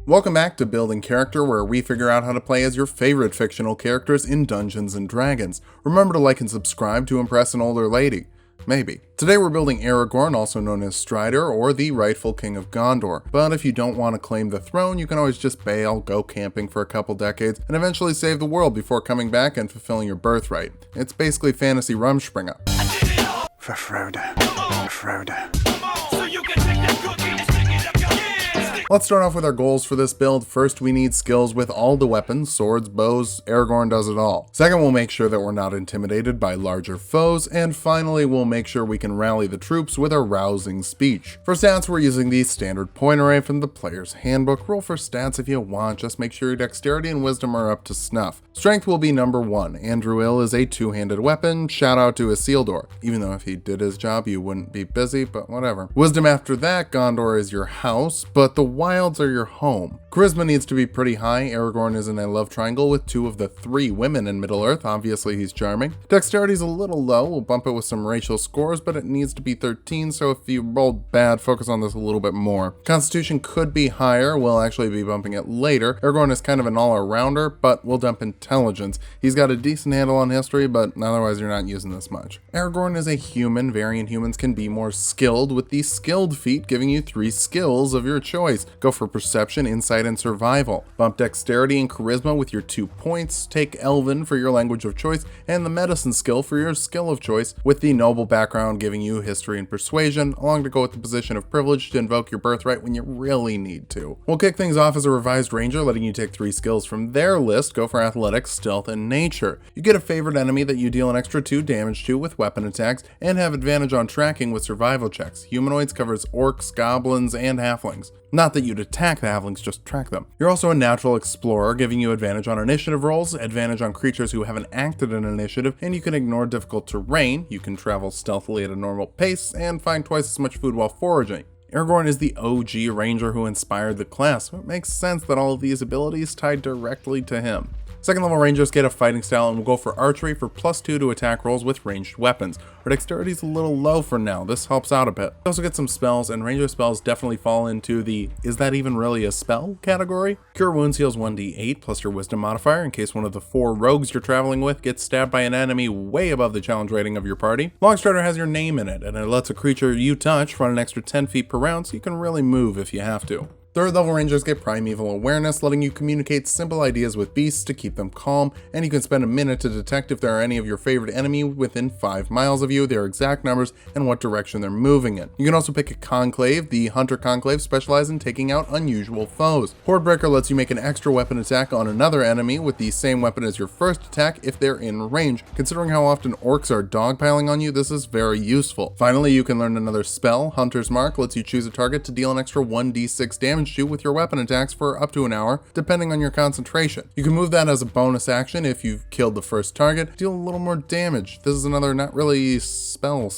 Welcome back to Building Character, where we figure out how to play as your favorite fictional characters in Dungeons & Dragons. Remember to like and subscribe to impress an older lady. Maybe. Today we're building Aragorn, also known as Strider, or the rightful king of Gondor. But if you don't want to claim the throne, you can always just bail, go camping for a couple decades, and eventually save the world before coming back and fulfilling your birthright. It's basically fantasy Rumspringa. For Frodo. Let's start off with our goals for this build. First, we need skills with all the weapons, swords, bows. Aragorn does it all. Second, we'll make sure that we're not intimidated by larger foes. And finally, we'll make sure we can rally the troops with a rousing speech. For stats, we're using the standard point array from the player's handbook. Roll for stats if you want, just make sure your dexterity and wisdom are up to snuff. Strength will be number 1. Andruil is a two-handed weapon. Shout out to Isildur. Even though if he did his job, you wouldn't be busy, but whatever. Wisdom after that, Gondor is your house, but the wilds are your home. Charisma needs to be pretty high. Aragorn is in a love triangle with 2 of the 3 women in Middle-earth. Obviously, he's charming. Dexterity's a little low. We'll bump it with some racial scores, but it needs to be 13, so if you rolled bad, focus on this a little bit more. Constitution could be higher. We'll actually be bumping it later. Aragorn is kind of an all-arounder, but we'll dump intelligence. He's got a decent handle on history, but otherwise you're not using this much. Aragorn is a human. Variant humans can be more skilled, with the skilled feat giving you 3 skills of your choice. Go for perception, insight, and survival. Bump dexterity and charisma with your 2 points. Take Elven for your language of choice, and the medicine skill for your skill of choice, with the noble background giving you history and persuasion, along to go with the position of privilege to invoke your birthright when you really need to. We'll kick things off as a revised ranger, letting you take 3 skills from their list. Go for athletics, stealth, and nature. You get a favorite enemy that you deal an extra 2 damage to with weapon attacks, and have advantage on tracking with survival checks. Humanoids covers orcs, goblins, and halflings. Not that you'd attack the halflings, just track them. You're also a natural explorer, giving you advantage on initiative rolls, advantage on creatures who haven't acted in initiative, and you can ignore difficult terrain. You can travel stealthily at a normal pace, and find twice as much food while foraging. Aragorn is the OG ranger who inspired the class, so it makes sense that all of these abilities tie directly to him. Second level rangers get a fighting style, and we'll go for archery for +2 to attack rolls with ranged weapons. Our dexterity's a little low for now. This helps out a bit. We also get some spells, and ranger spells definitely fall into the "is that even really a spell" category. Cure Wounds heals 1d8 plus your wisdom modifier in case one of the 4 rogues you're traveling with gets stabbed by an enemy way above the challenge rating of your party. Longstrider has your name in it, and it lets a creature you touch run an extra 10 feet per round, so you can really move if you have to. Third level rangers get primeval awareness, letting you communicate simple ideas with beasts to keep them calm, and you can spend a minute to detect if there are any of your favorite enemy within 5 miles of you, their exact numbers, and what direction they're moving in. You can also pick a conclave. The hunter conclave specializes in taking out unusual foes. Hordebreaker lets you make an extra weapon attack on another enemy with the same weapon as your first attack if they're in range. Considering how often orcs are dogpiling on you, this is very useful. Finally, you can learn another spell. Hunter's Mark lets you choose a target to deal an extra 1d6 damage to with your weapon attacks for up to an hour, depending on your concentration. You can move that as a bonus action if you've killed the first target, deal a little more damage. This is another not really spell.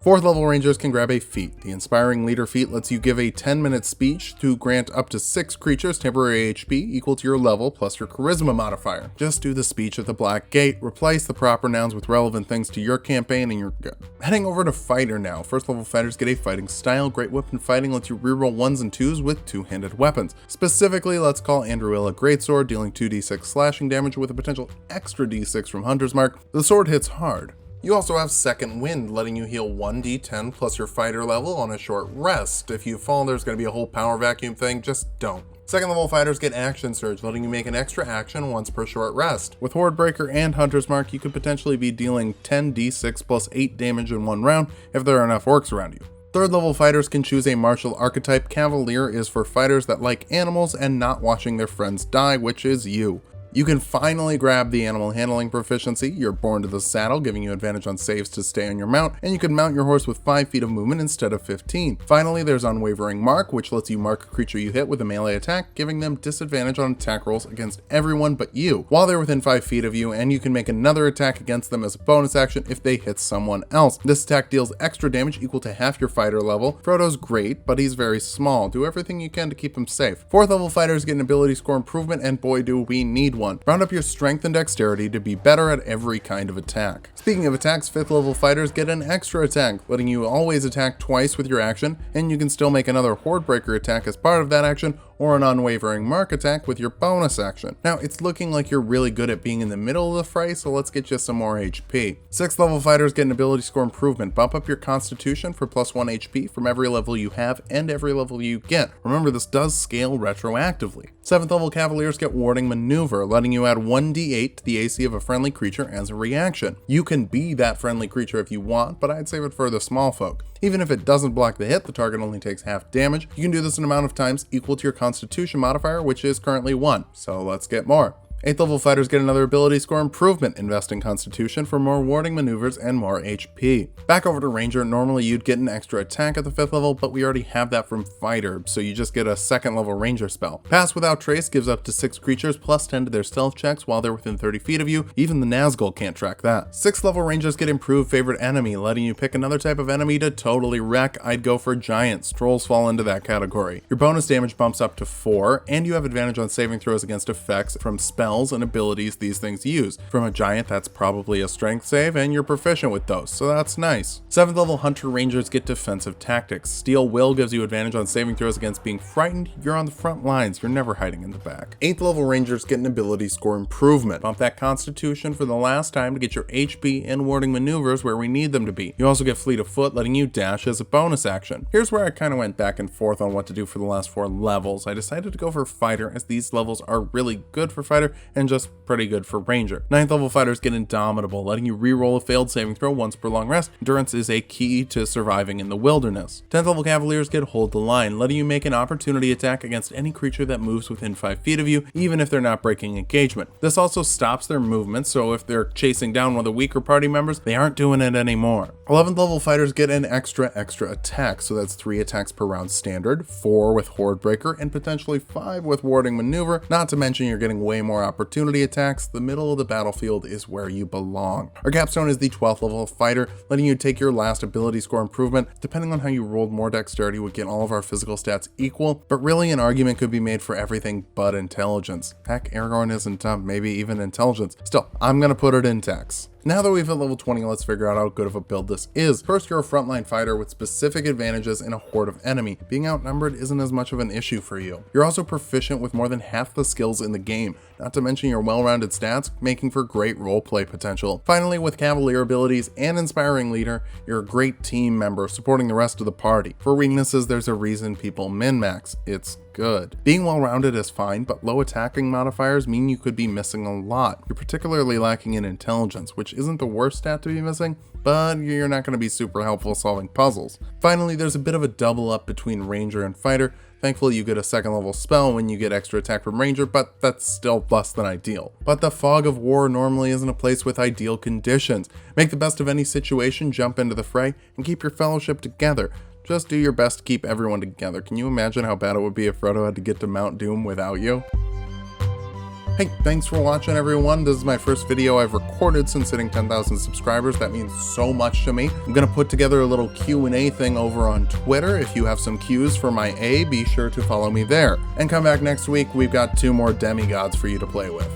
Fourth level rangers can grab a feat. The Inspiring Leader feat lets you give a 10-minute speech to grant up to 6 creatures temporary HP equal to your level plus your charisma modifier. Just do the speech at the Black Gate, replace the proper nouns with relevant things to your campaign, and you're good. Heading over to Fighter now. First level fighters get a fighting style. Great Weapon Fighting lets you reroll 1s and 2s with two-handed weapons. Specifically, let's call Andruil a greatsword, dealing 2d6 slashing damage with a potential extra d6 from Hunter's Mark. The sword hits hard. You also have Second Wind, letting you heal 1d10 plus your fighter level on a short rest. If you fall, there's going to be a whole power vacuum thing, just don't. Second level fighters get Action Surge, letting you make an extra action once per short rest. With Hordebreaker and Hunter's Mark, you could potentially be dealing 10d6 plus 8 damage in one round if there are enough orcs around you. Third level fighters can choose a martial archetype. Cavalier is for fighters that like animals and not watching their friends die, which is you. You can finally grab the animal handling proficiency. You're born to the saddle, giving you advantage on saves to stay on your mount, and you can mount your horse with 5 feet of movement instead of 15. Finally, there's Unwavering Mark, which lets you mark a creature you hit with a melee attack, giving them disadvantage on attack rolls against everyone but you, while they're within 5 feet of you, and you can make another attack against them as a bonus action if they hit someone else. This attack deals extra damage equal to half your fighter level. Frodo's great, but he's very small. Do everything you can to keep him safe. Fourth level fighters get an ability score improvement, and boy do we need one. Round up your strength and dexterity to be better at every kind of attack. Speaking of attacks, 5th level fighters get an extra attack, letting you always attack twice with your action, and you can still make another Hordebreaker attack as part of that action, or an unwavering mark attack with your bonus action. Now, it's looking like you're really good at being in the middle of the fray, so let's get you some more HP. 6th level fighters get an ability score improvement. Bump up your constitution for +1 HP from every level you have and every level you get. Remember, this does scale retroactively. 7th level cavaliers get warding maneuver, letting you add 1d8 to the AC of a friendly creature as a reaction. You can be that friendly creature if you want, but I'd save it for the small folk. Even if it doesn't block the hit, the target only takes half damage. You can do this an amount of times equal to your constitution modifier, which is currently 1. So let's get more. 8th level fighters get another ability score improvement. Invest in constitution for more warding maneuvers and more HP. Back over to ranger, normally you'd get an extra attack at the 5th level, but we already have that from fighter, so you just get a 2nd level ranger spell. Pass without trace gives up to 6 creatures +10 to their stealth checks while they're within 30 feet of you. Even the Nazgul can't track that. 6th level rangers get improved favorite enemy, letting you pick another type of enemy to totally wreck. I'd go for giants. Trolls fall into that category. Your bonus damage bumps up to 4, and you have advantage on saving throws against effects from spells and abilities these things use. From a giant, that's probably a strength save, and you're proficient with those, so that's nice. 7th level hunter rangers get defensive tactics. Steel will gives you advantage on saving throws against being frightened. You're on the front lines, you're never hiding in the back. 8th level rangers get an ability score improvement. Bump that constitution for the last time to get your HP and warding maneuvers where we need them to be. You also get fleet of foot, letting you dash as a bonus action. Here's where I kind of went back and forth on what to do for the last 4 levels. I decided to go for fighter, as these levels are really good for fighter and just pretty good for ranger. 9th level fighters get indomitable, letting you reroll a failed saving throw once per long rest. Endurance is a key to surviving in the wilderness. 10th level cavaliers get hold the line, letting you make an opportunity attack against any creature that moves within 5 feet of you, even if they're not breaking engagement. This also stops their movement, so if they're chasing down one of the weaker party members, they aren't doing it anymore. 11th level fighters get an extra attack, so that's 3 attacks per round standard, 4 with horde breaker, and potentially 5 with warding maneuver. Not to mention you're getting way more opportunity attacks. The middle of the battlefield is where you belong. Our capstone is the 12th level fighter, letting you take your last ability score improvement. Depending on how you rolled, more dexterity would get all of our physical stats equal, but really an argument could be made for everything but intelligence. Heck, Aragorn isn't dumb, maybe even intelligence. Still, I'm gonna put it in dex. Now that we've hit level 20, let's figure out how good of a build this is. First, you're a frontline fighter with specific advantages in a horde of enemy. Being outnumbered isn't as much of an issue for you. You're also proficient with more than half the skills in the game, not to mention your well-rounded stats, making for great roleplay potential. Finally, with cavalier abilities and inspiring leader, you're a great team member supporting the rest of the party. For weaknesses, there's a reason people min-max. It's good. Being well-rounded is fine, but low attacking modifiers mean you could be missing a lot. You're particularly lacking in intelligence, which isn't the worst stat to be missing, but you're not going to be super helpful solving puzzles. Finally, there's a bit of a double up between ranger and fighter. Thankfully, you get a 2nd level spell when you get extra attack from ranger, but that's still less than ideal. But the fog of war normally isn't a place with ideal conditions. Make the best of any situation, jump into the fray, and keep your fellowship together. Just do your best to keep everyone together. Can you imagine how bad it would be if Frodo had to get to Mount Doom without you? Hey, thanks for watching everyone. This is my first video I've recorded since hitting 10,000 subscribers. That means so much to me. I'm gonna put together a little Q&A thing over on Twitter. If you have some cues for my A, be sure to follow me there. And come back next week, we've got 2 more demigods for you to play with.